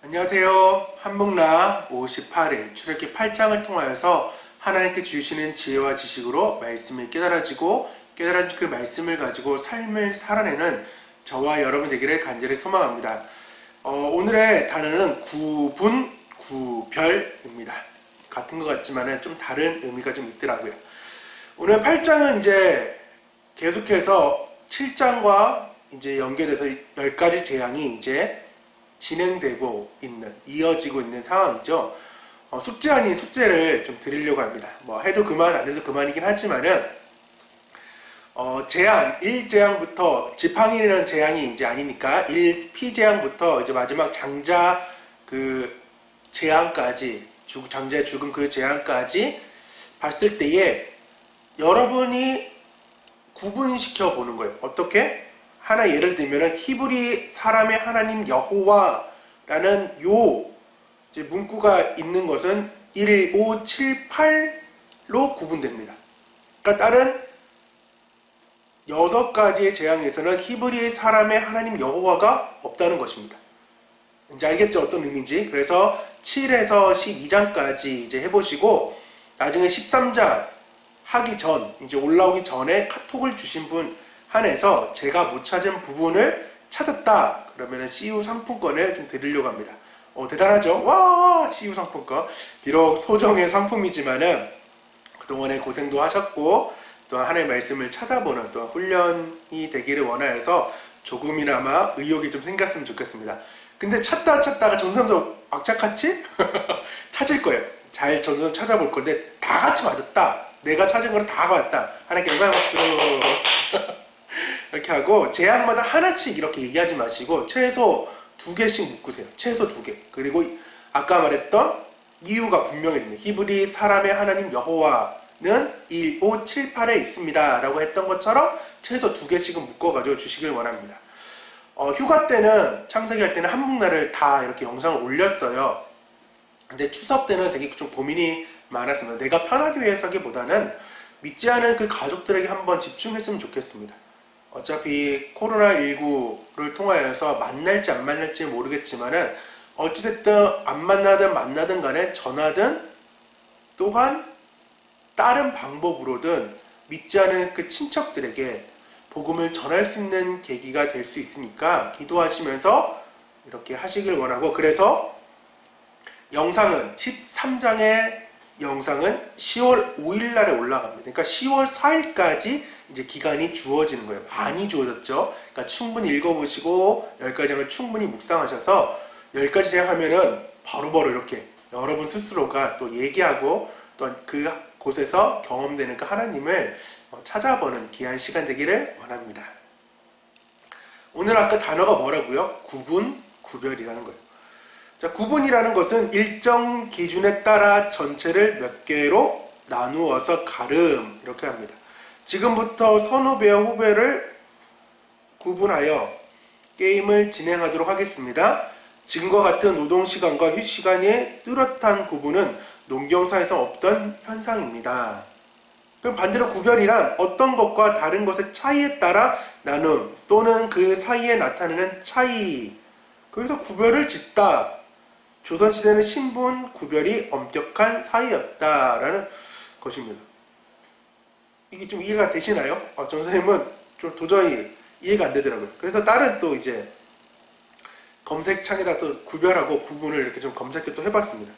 안녕하세요. 한묵나 58일 출애굽기 8장을 통하여서 하나님께 주시는 지혜와 지식으로 말씀을 깨달아지고 깨달은 그 말씀을 가지고 삶을 살아내는 저와 여러분 되기를 간절히 소망합니다. 오늘의 단어는 구분, 구별입니다. 같은 것 같지만 좀 다른 의미가 좀 있더라고요. 오늘 8장은 이제 계속해서 7장과 이제 연결해서 10가지 재앙이 이제 진행되고 있는, 이어지고 있는 상황이죠. 숙제 아닌 숙제를 좀 드리려고 합니다. 뭐 해도 그만, 안 해도 그만이긴 하지만은, 재앙, 1재앙부터, 지팡이라는 재앙이 이제 아니니까, 1피재앙부터 이제 마지막 장자 그 재앙까지, 장자의 죽음 그 재앙까지 봤을 때에 여러분이 구분시켜 보는 거예요. 어떻게? 하나 예를 들면 히브리 사람의 하나님 여호와라는 요 이제 문구가 있는 것은 1, 5, 7, 8로 구분됩니다. 그러니까 다른 6가지의 재앙에서는 히브리 사람의 하나님 여호와가 없다는 것입니다. 이제 알겠죠? 어떤 의미인지. 그래서 7에서 12장까지 이제 해보시고 나중에 13장 하기 전, 이제 올라오기 전에 카톡을 주신 분 한해서 제가 못 찾은 부분을 찾았다. 그러면 CU 상품권을 좀 드리려고 합니다. 대단하죠? 와, CU 상품권. 비록 소정의 상품이지만은 그동안에 고생도 하셨고 또한 하나님의 말씀을 찾아보는 또 훈련이 되기를 원하여서 조금이나마 의욕이 좀 생겼으면 좋겠습니다. 근데 찾다가 전선도 악착같이 찾을 거예요. 잘 전선 찾아볼 건데 다 같이 맞았다. 내가 찾은 거는 다 맞다. 하나님께 영광의 박수. 이렇게 하고 재앙마다 하나씩 이렇게 얘기하지 마시고 최소 2개씩 묶으세요. 최소 2개. 그리고 아까 말했던 이유가 분명히 있는 히브리 사람의 하나님 여호와는 1, 5, 7, 8에 있습니다 라고 했던 것처럼 최소 2개씩은 묶어가지고 주시길 원합니다. 휴가 때는 창세기 할 때는 한묵날을 다 이렇게 영상을 올렸어요. 근데 추석 때는 되게 좀 고민이 많았습니다. 내가 편하기 위해서기보다는 믿지 않은 그 가족들에게 한번 집중했으면 좋겠습니다. 어차피 코로나19를 통하여서 만날지 안 만날지 모르겠지만은 어찌됐든 안 만나든 만나든 간에 전화든 또한 다른 방법으로든 믿지 않은 그 친척들에게 복음을 전할 수 있는 계기가 될 수 있으니까 기도하시면서 이렇게 하시길 원하고, 그래서 영상은 13장의 영상은 10월 5일 날에 올라갑니다. 그러니까 10월 4일까지 이제 기간이 주어지는 거예요. 많이 주어졌죠. 그러니까 충분히 읽어보시고 10가지를 충분히 묵상하셔서 10가지 생각하면은 바로바로 이렇게 여러분 스스로가 또 얘기하고 또 그 곳에서 경험되는 그 하나님을 찾아보는 귀한 시간 되기를 원합니다. 오늘 아까 단어가 뭐라고요? 구분, 구별이라는 거예요. 자, 구분이라는 것은 일정 기준에 따라 전체를 몇 개로 나누어서 가름, 이렇게 합니다. 지금부터 선후배와 후배를 구분하여 게임을 진행하도록 하겠습니다. 지금과 같은 노동시간과 휴식시간의 뚜렷한 구분은 농경사에서 없던 현상입니다. 그럼 반대로 구별이란 어떤 것과 다른 것의 차이에 따라 나눔 또는 그 사이에 나타나는 차이, 그래서 구별을 짓다. 조선시대는 신분 구별이 엄격한 사이였다라는 것입니다. 이게 좀 이해가 되시나요? 전 선생님은 좀 도저히 이해가 안 되더라고요. 그래서 다른 또 이제 검색창에다 또 구별하고 구분을 이렇게 좀 검색해 또 해봤습니다.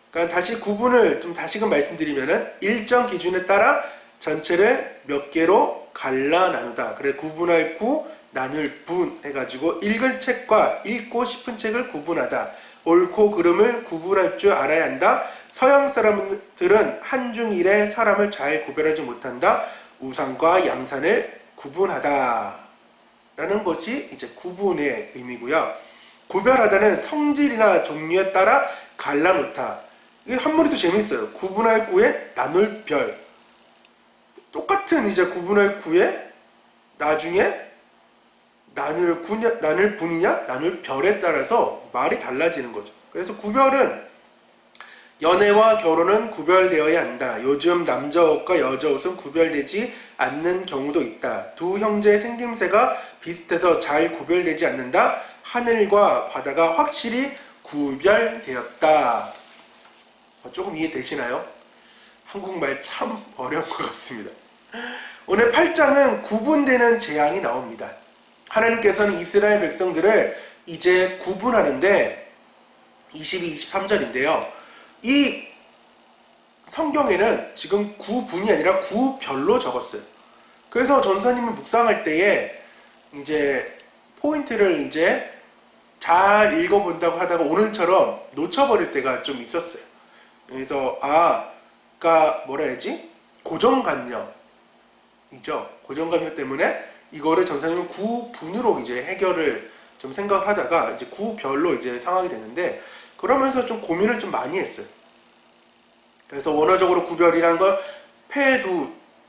그러니까 다시 구분을 좀 다시금 말씀드리면은 일정 기준에 따라 전체를 몇 개로 갈라 나누다. 그래 구분할 구, 나눌 분 해가지고 읽을 책과 읽고 싶은 책을 구분하다. 옳고 그름을 구분할 줄 알아야 한다. 서양 사람들은 한중일의 사람을 잘 구별하지 못한다. 우산과 양산을 구분하다 라는 것이 이제 구분의 의미고요. 구별하다는 성질이나 종류에 따라 갈라놓다. 이게 한마디도 재밌어요. 구분할 구에 나눌 별. 똑같은 이제 구분할 구에 나중에 나눌 분이냐 나눌 별에 따라서 말이 달라지는 거죠. 그래서 구별은 연애와 결혼은 구별되어야 한다. 요즘 남자 옷과 여자 옷은 구별되지 않는 경우도 있다. 두 형제의 생김새가 비슷해서 잘 구별되지 않는다. 하늘과 바다가 확실히 구별되었다. 조금 이해되시나요? 한국말 참 어려운 것 같습니다. 오늘 8장은 구분되는 재앙이 나옵니다. 하나님께서는 이스라엘 백성들을 이제 구분하는데 22, 23절인데요. 이 성경에는 지금 구분이 아니라 구별로 적었어요. 그래서 전사님을 묵상할 때에 이제 포인트를 이제 잘 읽어본다고 하다가 오늘처럼 놓쳐버릴 때가 좀 있었어요. 그래서 그러니까 뭐라 해야지? 고정관념이죠. 고정관념 때문에 이거를 전사님은 구분으로 이제 해결을 좀 생각을 하다가 이제 구별로 이제 상황이 됐는데 그러면서 좀 고민을 좀 많이 했어요. 그래서 원어적으로 구별이라는 걸 페두트라는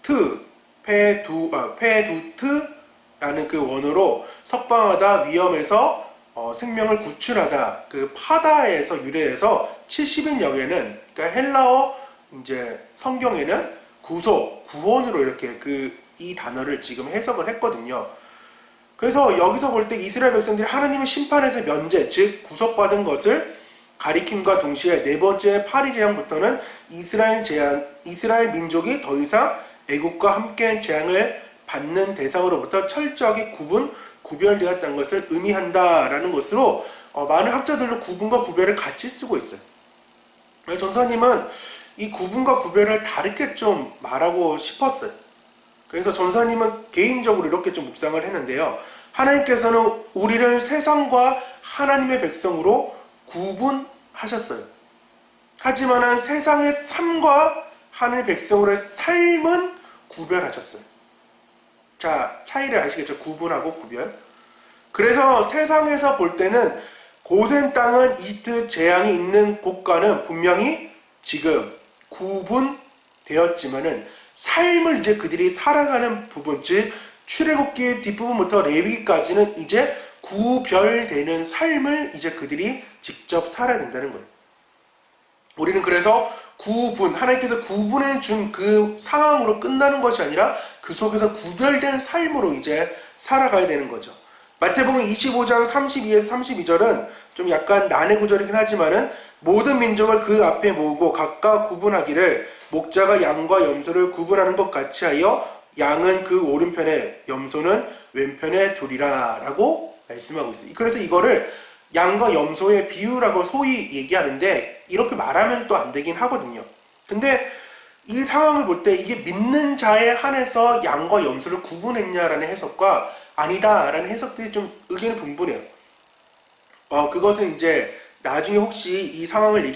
그 원어로 석방하다, 위험에서 생명을 구출하다, 그 파다에서 유래해서 70인역에는 그러니까 헬라어 이제 성경에는 구속, 구원으로 이렇게 이 단어를 지금 해석을 했거든요. 그래서 여기서 볼 때 이스라엘 백성들이 하나님의 심판에서 면제, 즉 구속받은 것을 가리킴과 동시에 네 번째 파리 재앙부터는 이스라엘 민족이 더 이상 애국과 함께한 재앙을 받는 대상으로부터 철저하게 구별되었다는 것을 의미한다라는 것으로 많은 학자들도 구분과 구별을 같이 쓰고 있어요. 전사님은 이 구분과 구별을 다르게 좀 말하고 싶었어요. 그래서 전사님은 개인적으로 이렇게 좀 묵상을 했는데요. 하나님께서는 우리를 세상과 하나님의 백성으로 구분하셨어요. 하지만 세상의 삶과 하나님의 백성으로의 삶은 구별하셨어요. 자, 차이를 아시겠죠? 구분하고 구별. 그래서 세상에서 볼 때는 고센 땅은 이트 재앙이 있는 곳과는 분명히 지금 구분되었지만은 삶을 이제 그들이 살아가는 부분, 즉 출애굽기 뒷부분부터 레위기까지는 이제 구별되는 삶을 이제 그들이 직접 살아야 된다는 거예요. 우리는 그래서 하나님께서 구분해 준 그 상황으로 끝나는 것이 아니라 그 속에서 구별된 삶으로 이제 살아가야 되는 거죠. 마태복음 25장 32에서 32절은 좀 약간 난해 구절이긴 하지만은 모든 민족을 그 앞에 모으고 각각 구분하기를 목자가 양과 염소를 구분하는 것 같이 하여 양은 그 오른편에 염소는 왼편에 두리라 라고 말씀하고 있어요. 그래서 이거를 양과 염소의 비유라고 소위 얘기하는데 이렇게 말하면 또 안 되긴 하거든요. 근데 이 상황을 볼 때 이게 믿는 자에 한해서 양과 염소를 구분했냐라는 해석과 아니다라는 해석들이 좀 의견이 분분해요. 그것은 이제 나중에 혹시 이 상황을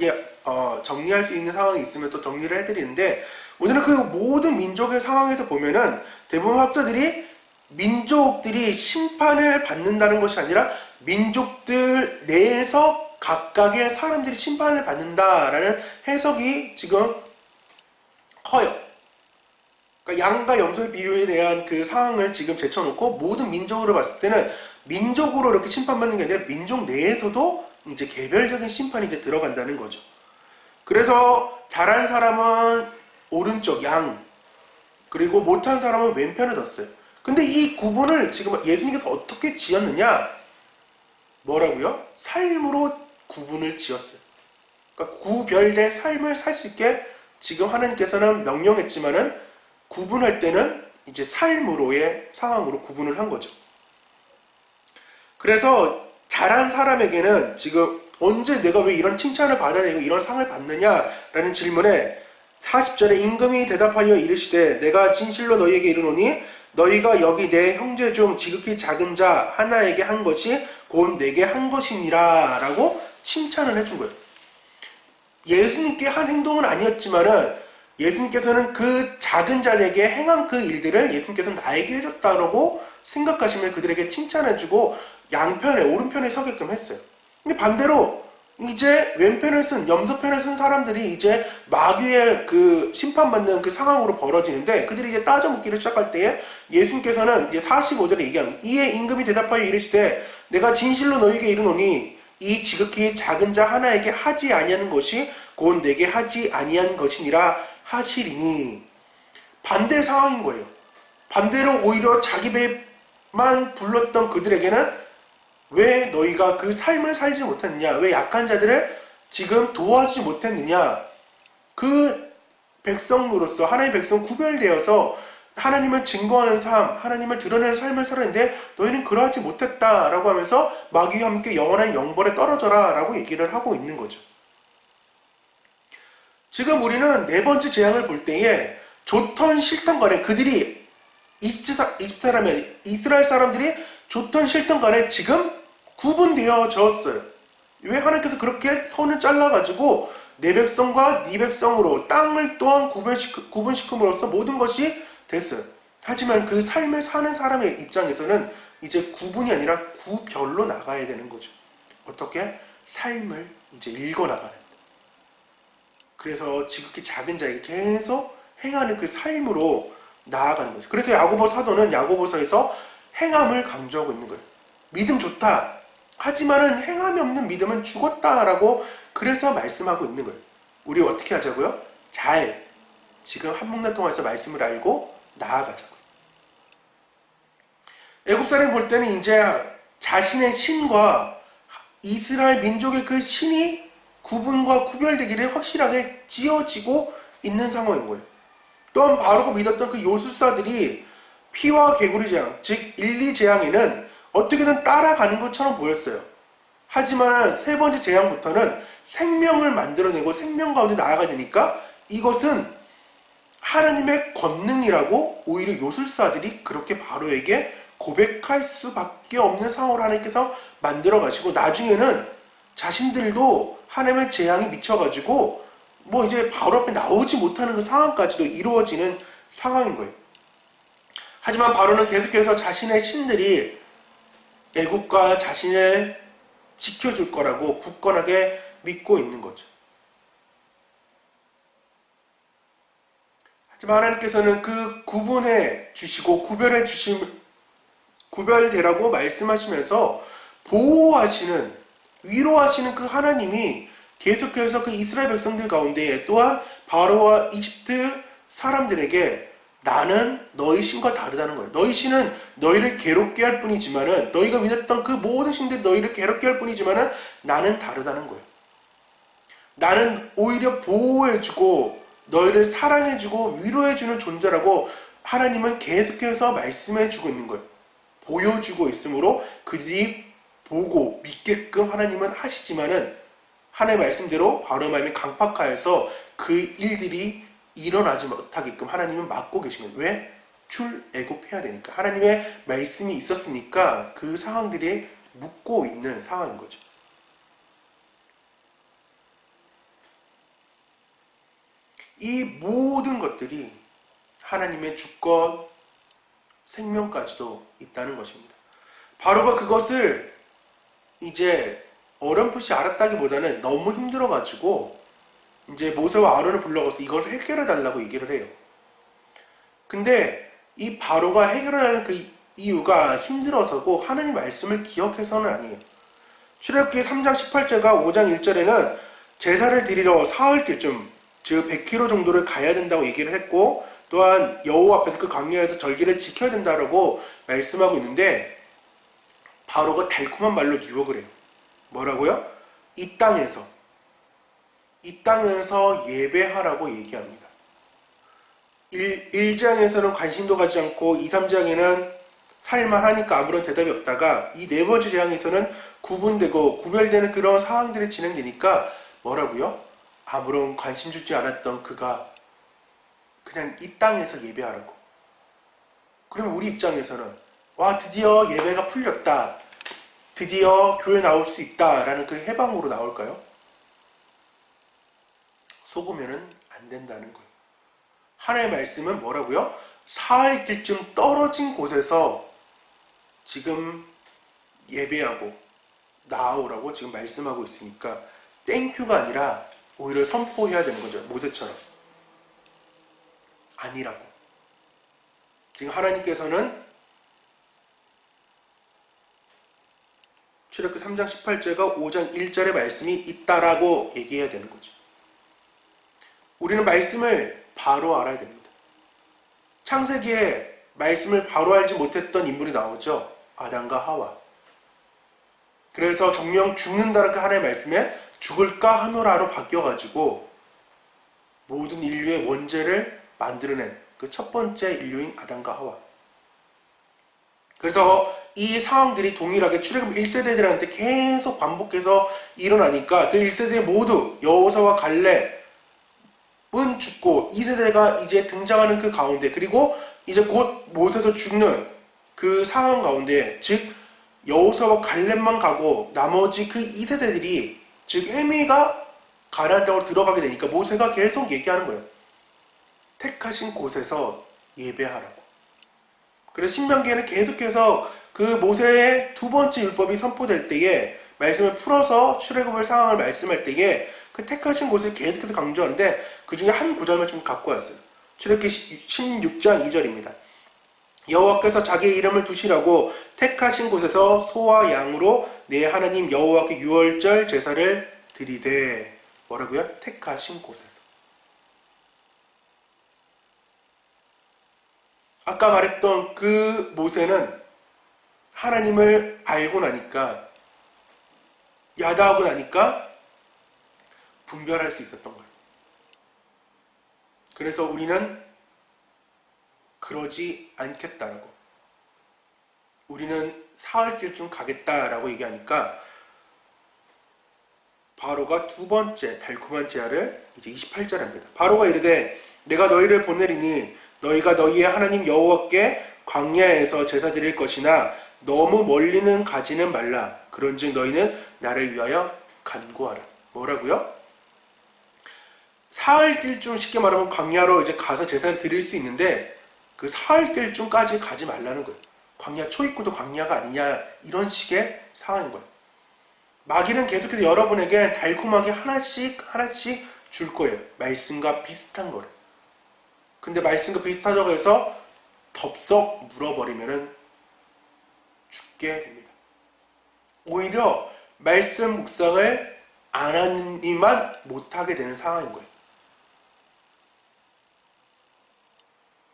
정리할 수 있는 상황이 있으면 또 정리를 해드리는데 오늘은 그 모든 민족의 상황에서 보면은 대부분 학자들이 민족들이 심판을 받는다는 것이 아니라 민족들 내에서 각각의 사람들이 심판을 받는다라는 해석이 지금 커요. 그러니까 양과 염소의 비유에 대한 그 상황을 지금 제쳐놓고 모든 민족으로 봤을 때는 민족으로 이렇게 심판받는 게 아니라 민족 내에서도 이제 개별적인 심판이 이제 들어간다는 거죠. 그래서 잘한 사람은 오른쪽 양, 그리고 못한 사람은 왼편에 뒀어요. 근데 이 구분을 지금 예수님께서 어떻게 지었느냐? 뭐라고요? 삶으로 구분을 지었어요. 그러니까 구별된 삶을 살 수 있게 지금 하나님께서는 명령했지만은 구분할 때는 이제 삶으로의 상황으로 구분을 한 거죠. 그래서 잘한 사람에게는 지금 언제 내가 왜 이런 칭찬을 받아야 되고 이런 상을 받느냐라는 질문에 40절에 임금이 대답하여 이르시되 내가 진실로 너희에게 이르노니 너희가 여기 내 형제 중 지극히 작은 자 하나에게 한 것이 곧 내게 한 것이니라 라고 칭찬을 해준 거예요. 예수님께 한 행동은 아니었지만은 예수님께서는 그 작은 자에게 행한 그 일들을 예수님께서는 나에게 해줬다라고 생각하시면 그들에게 칭찬해주고 양편에 오른편에 서게끔 했어요. 근데 반대로 이제 왼편을 쓴 염소편을 쓴 사람들이 이제 마귀의 그 심판받는 그 상황으로 벌어지는데 그들이 이제 따져 묻기를 시작할 때에 예수님께서는 이제 45절에 얘기합니다. 이에 임금이 대답하여 이르시되 내가 진실로 너희에게 이르노니 이 지극히 작은 자 하나에게 하지 아니하는 것이 곧 내게 하지 아니한 것이니라 하시리니. 반대 상황인 거예요. 반대로 오히려 자기 배만 불렀던 그들에게는 왜 너희가 그 삶을 살지 못했느냐? 왜 약한 자들을 지금 도와주지 못했느냐? 그 백성으로서 하나님의 백성 구별되어서 하나님을 증거하는 삶, 하나님을 드러내는 삶을 살았는데 너희는 그러하지 못했다라고 하면서 마귀와 함께 영원한 영벌에 떨어져라 라고 얘기를 하고 있는 거죠. 지금 우리는 네 번째 재앙을 볼 때에 좋던 싫던 간에 그들이 이스라엘 사람들이 좋던 싫던 간에 지금 구분되어졌어요. 왜 하나님께서 그렇게 선을 잘라가지고 내 백성과 네 백성으로 땅을 또한 구분시킴으로써 모든 것이 됐어요. 하지만 그 삶을 사는 사람의 입장에서는 이제 구분이 아니라 구별로 나가야 되는 거죠. 어떻게? 삶을 이제 읽어나가는. 그래서 지극히 작은 자에게 계속 행하는 그 삶으로 나아가는 거죠. 그래서 야고보 사도는 야고보서에서 행함을 강조하고 있는 거예요. 믿음 좋다. 하지만은 행함이 없는 믿음은 죽었다라고 그래서 말씀하고 있는 거예요. 우리 어떻게 하자고요? 잘 지금 한목날 통해서 말씀을 알고 나아가자고요. 애굽 사람 볼 때는 이제 자신의 신과 이스라엘 민족의 그 신이 구분과 구별되기를 확실하게 지어지고 있는 상황인 거예요. 또한 바로가 믿었던 그 요술사들이 피와 개구리 재앙, 즉 1, 2재앙에는 어떻게든 따라가는 것처럼 보였어요. 하지만 세 번째 재앙부터는 생명을 만들어내고 생명 가운데 나아가야 되니까 이것은 하나님의 권능이라고 오히려 요술사들이 그렇게 바로에게 고백할 수밖에 없는 상황을 하나님께서 만들어 가시고 나중에는 자신들도 하나님의 재앙이 미쳐가지고 뭐 이제 바로 앞에 나오지 못하는 그 상황까지도 이루어지는 상황인 거예요. 하지만 바로는 계속해서 자신의 신들이 애국과 자신을 지켜줄 거라고 굳건하게 믿고 있는 거죠. 하지만 하나님께서는 그 구분해 주시고 구별되라고 말씀하시면서 보호하시는, 위로하시는 그 하나님이 계속해서 그 이스라엘 백성들 가운데 또한 바로와 이집트 사람들에게 나는 너희 신과 다르다는 거예요. 너희 신은 너희를 괴롭게 할 뿐이지만은, 너희가 믿었던 그 모든 신들이 너희를 괴롭게 할 뿐이지만은 나는 다르다는 거예요. 나는 오히려 보호해주고 너희를 사랑해주고 위로해주는 존재라고 하나님은 계속해서 말씀해주고 있는 거예요. 보여주고 있으므로 그들이 보고 믿게끔 하나님은 하시지만은 하나님의 말씀대로 바로 마음이 강팍하여서 그 일들이 일어나지 못하게끔 하나님은 막고 계신 거예요. 왜? 출애굽해야 되니까. 하나님의 말씀이 있었으니까 그 상황들이 묶고 있는 상황인 거죠. 이 모든 것들이 하나님의 주권, 생명까지도 있다는 것입니다. 바로가 그것을 이제 어렴풋이 알았다기보다는 너무 힘들어가지고 이제 모세와 아론을 불러가서 이걸 해결해 달라고 얘기를 해요. 근데 이 바로가 해결하는 그 이유가 힘들어서고 하나님 말씀을 기억해서는 아니에요. 출애굽기 3장 18절과 5장 1절에는 제사를 드리러 사흘길쯤 즉 100km 정도를 가야 된다고 얘기를 했고, 또한 여호와 앞에서 그 광야에서 절기를 지켜야 된다고 말씀하고 있는데 바로가 달콤한 말로 유혹을 해요. 뭐라고요? 이 땅에서 예배하라고 얘기합니다. 1장에서는 관심도 가지 않고 2, 3장에는 살만하니까 아무런 대답이 없다가 이 네 번째 재앙에서는 구분되고 구별되는 그런 상황들이 진행되니까 뭐라고요? 아무런 관심 주지 않았던 그가 그냥 이 땅에서 예배하라고. 그럼 우리 입장에서는 와, 드디어 예배가 풀렸다, 드디어 교회 나올 수 있다 라는 그 해방으로 나올까요? 속으면은 안 된다는 거예요. 하나님의 말씀은 뭐라고요? 사흘길쯤 떨어진 곳에서 지금 예배하고 나오라고 지금 말씀하고 있으니까 땡큐가 아니라 오히려 선포해야 되는 거죠. 모세처럼. 아니라고. 지금 하나님께서는 출애굽기 3장 18절과 5장 1절의 말씀이 있다라고 얘기해야 되는 거죠. 우리는 말씀을 바로 알아야 됩니다. 창세기에 말씀을 바로 알지 못했던 인물이 나오죠. 아담과 하와. 그래서 정령 죽는다는 그 하나의 말씀에 죽을까 하노라로 바뀌어가지고 모든 인류의 원죄를 만들어낸 그 첫 번째 인류인 아담과 하와. 그래서 이 상황들이 동일하게 출애굽 1세대들한테 계속 반복해서 일어나니까 그 1세대 모두 여호사와 갈렙은 죽고 2세대가 이제 등장하는 그 가운데, 그리고 이제 곧 모세도 죽는 그 상황 가운데, 즉 여호사와 갈렙만 가고 나머지 그 2세대들이 즉 해미가 가나안 땅으로 들어가게 되니까 모세가 계속 얘기하는 거예요. 택하신 곳에서 예배하라고. 그래서 신명기에는 계속해서 그 모세의 두 번째 율법이 선포될 때에 말씀을 풀어서 출애굽의 상황을 말씀할 때에 그 택하신 곳을 계속해서 강조하는데 그 중에 한 구절만 좀 갖고 왔어요. 출애굽기 16장 2절입니다. 여호와께서 자기의 이름을 두시라고 택하신 곳에서 소와 양으로 내 하나님 여호와께 유월절 제사를 드리되. 뭐라고요? 택하신 곳에서. 아까 말했던 그 모세는 하나님을 알고 나니까, 야다하고 나니까 분별할 수 있었던 거예요. 그래서 우리는 그러지 않겠다라고, 우리는 사흘길 좀 가겠다라고 얘기하니까 바로가 두 번째 달콤한 제안을 이제 28절에 합니다. 바로가 이르되 내가 너희를 보내리니 너희가 너희의 하나님 여호와께 광야에서 제사 드릴 것이나 너무 멀리는 가지는 말라. 그런즉 너희는 나를 위하여 간구하라. 뭐라고요? 사흘길쯤, 쉽게 말하면 광야로 이제 가서 제사를 드릴 수 있는데 그 사흘길쯤까지 가지 말라는 거예요. 광야 초입구도 광야가 아니냐, 이런 식의 상황인 거예요. 마귀는 계속해서 여러분에게 달콤하게 하나씩 줄 거예요. 말씀과 비슷한 거를. 근데 말씀과 비슷하다고 해서 덥석 물어버리면 죽게 됩니다. 오히려 말씀 묵상을 안 하니만 못하게 되는 상황인 거예요.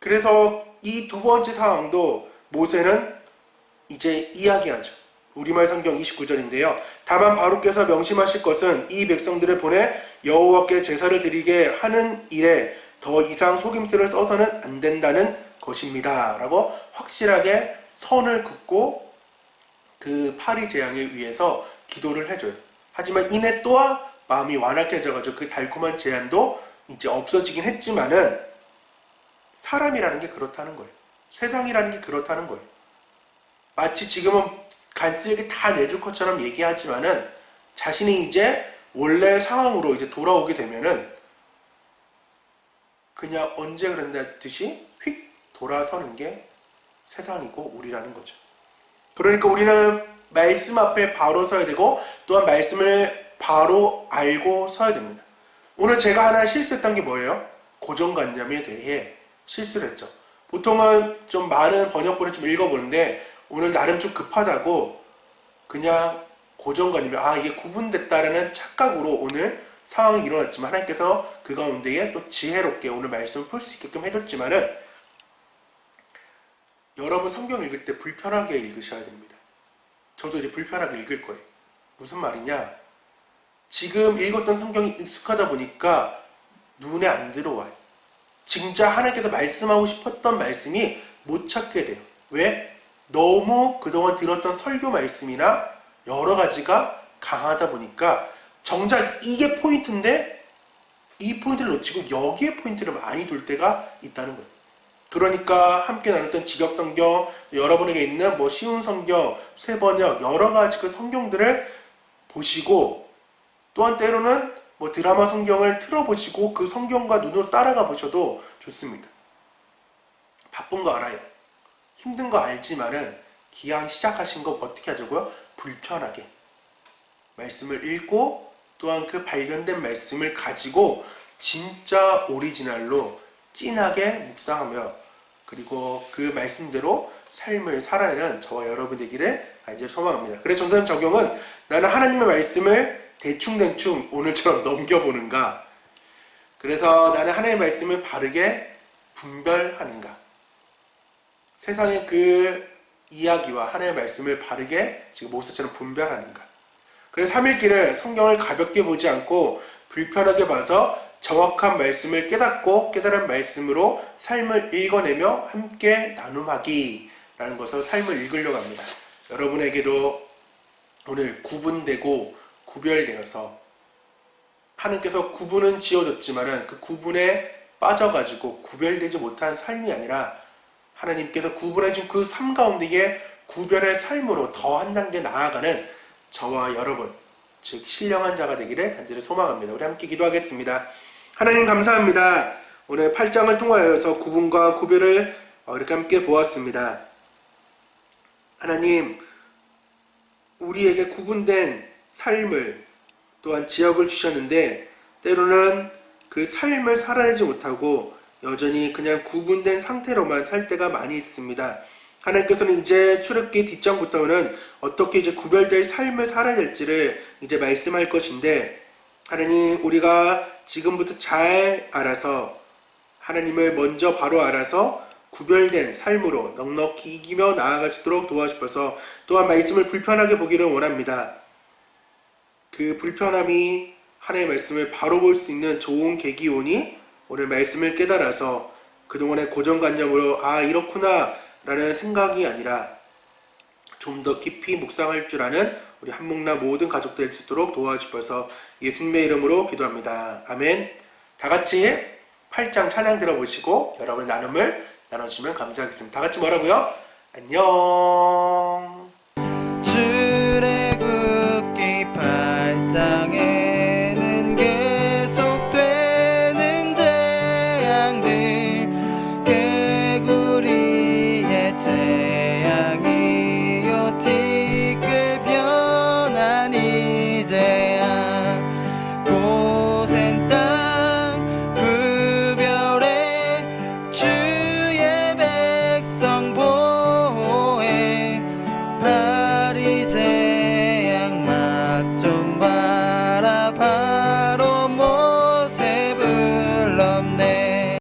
그래서 이 두 번째 상황도 모세는 이제 이야기하죠. 우리말 성경 29절인데요. 다만 바로께서 명심하실 것은 이 백성들을 보내 여호와께 제사를 드리게 하는 일에 더 이상 속임수를 써서는 안 된다는 것입니다. 라고 확실하게 선을 긋고 그 파리 재앙에 의해서 기도를 해줘요. 하지만 이내 또한 마음이 완악해져가지고 그 달콤한 제안도 이제 없어지긴 했지만은 사람이라는 게 그렇다는 거예요. 세상이라는 게 그렇다는 거예요. 마치 지금은 간쓸게 다 내줄 것처럼 얘기하지만은 자신이 이제 원래 상황으로 이제 돌아오게 되면은 그냥 언제 그런다듯이 휙 돌아서는 게 세상이고 우리라는 거죠. 그러니까 우리는 말씀 앞에 바로 서야 되고 또한 말씀을 바로 알고 서야 됩니다. 오늘 제가 하나 실수했던 게 뭐예요? 고정관념에 대해 실수를 했죠. 보통은 좀 많은 번역본을 좀 읽어보는데 오늘 나름 좀 급하다고 그냥 고정관념이 이게 구분됐다라는 착각으로 오늘 상황이 일어났지만 하나님께서 그 가운데에 또 지혜롭게 오늘 말씀을 풀 수 있게끔 해줬지만은 여러분 성경 읽을 때 불편하게 읽으셔야 됩니다. 저도 이제 불편하게 읽을 거예요. 무슨 말이냐? 지금 읽었던 성경이 익숙하다 보니까 눈에 안 들어와요. 진짜 하나님께서 말씀하고 싶었던 말씀이 못 찾게 돼요. 왜? 너무 그동안 들었던 설교 말씀이나 여러 가지가 강하다 보니까 정작 이게 포인트인데 이 포인트를 놓치고 여기에 포인트를 많이 둘 때가 있다는 거예요. 그러니까 함께 나눴던 직역성경, 여러분에게 있는 뭐 쉬운 성경, 쇠번역, 여러 가지 그 성경들을 보시고 또한 때로는 뭐 드라마 성경을 틀어보시고 그 성경과 눈으로 따라가 보셔도 좋습니다. 바쁜 거 알아요. 힘든 거 알지만은 기왕 시작하신 거 어떻게 하자고요? 불편하게 말씀을 읽고 또한 그 발견된 말씀을 가지고 진짜 오리지널로 진하게 묵상하며 그리고 그 말씀대로 삶을 살아내는 저와 여러분 되기를 이제 소망합니다. 그래서 전사님 적용은 나는 하나님의 말씀을 대충대충 오늘처럼 넘겨보는가, 그래서 나는 하나님의 말씀을 바르게 분별하는가, 세상의 그 이야기와 하나님의 말씀을 바르게 지금 모세처럼 분별하는가, 그래서 3일길을 성경을 가볍게 보지 않고 불편하게 봐서 정확한 말씀을 깨닫고 깨달은 말씀으로 삶을 읽어내며 함께 나눔하기라는 것을 삶을 읽으려고 합니다. 여러분에게도 오늘 구분되고 구별되어서 하나님께서 구분은 지어줬지만은 그 구분에 빠져가지고 구별되지 못한 삶이 아니라 하나님께서 구분해준 그 삶 가운데에 구별의 삶으로 더 한 단계 나아가는 저와 여러분, 즉 신령한 자가 되기를 간절히 소망합니다. 우리 함께 기도하겠습니다. 하나님 감사합니다. 오늘 8장을 통하여서 구분과 구별을 이렇게 함께 보았습니다. 하나님, 우리에게 구분된 삶을 또한 지역을 주셨는데 때로는 그 삶을 살아내지 못하고 여전히 그냥 구분된 상태로만 살 때가 많이 있습니다. 하나님께서는 이제 출애굽기 뒷장부터는 어떻게 이제 구별될 삶을 살아야 될지를 이제 말씀할 것인데, 하나님, 우리가 지금부터 잘 알아서 하나님을 먼저 바로 알아서 구별된 삶으로 넉넉히 이기며 나아갈 수 있도록 도와주셔서 또한 말씀을 불편하게 보기를 원합니다. 그 불편함이 하나님의 말씀을 바로 볼 수 있는 좋은 계기오니 오늘 말씀을 깨달아서 그동안의 고정관념으로 이렇구나 라는 생각이 아니라 좀 더 깊이 묵상할 줄 아는 우리 한목나 모든 가족 될 수 있도록 도와주셔서 예수님의 이름으로 기도합니다. 아멘. 다 같이 8장 찬양 들어보시고 여러분의 나눔을 나눠주시면 감사하겠습니다. 다 같이 뭐라고요? 안녕.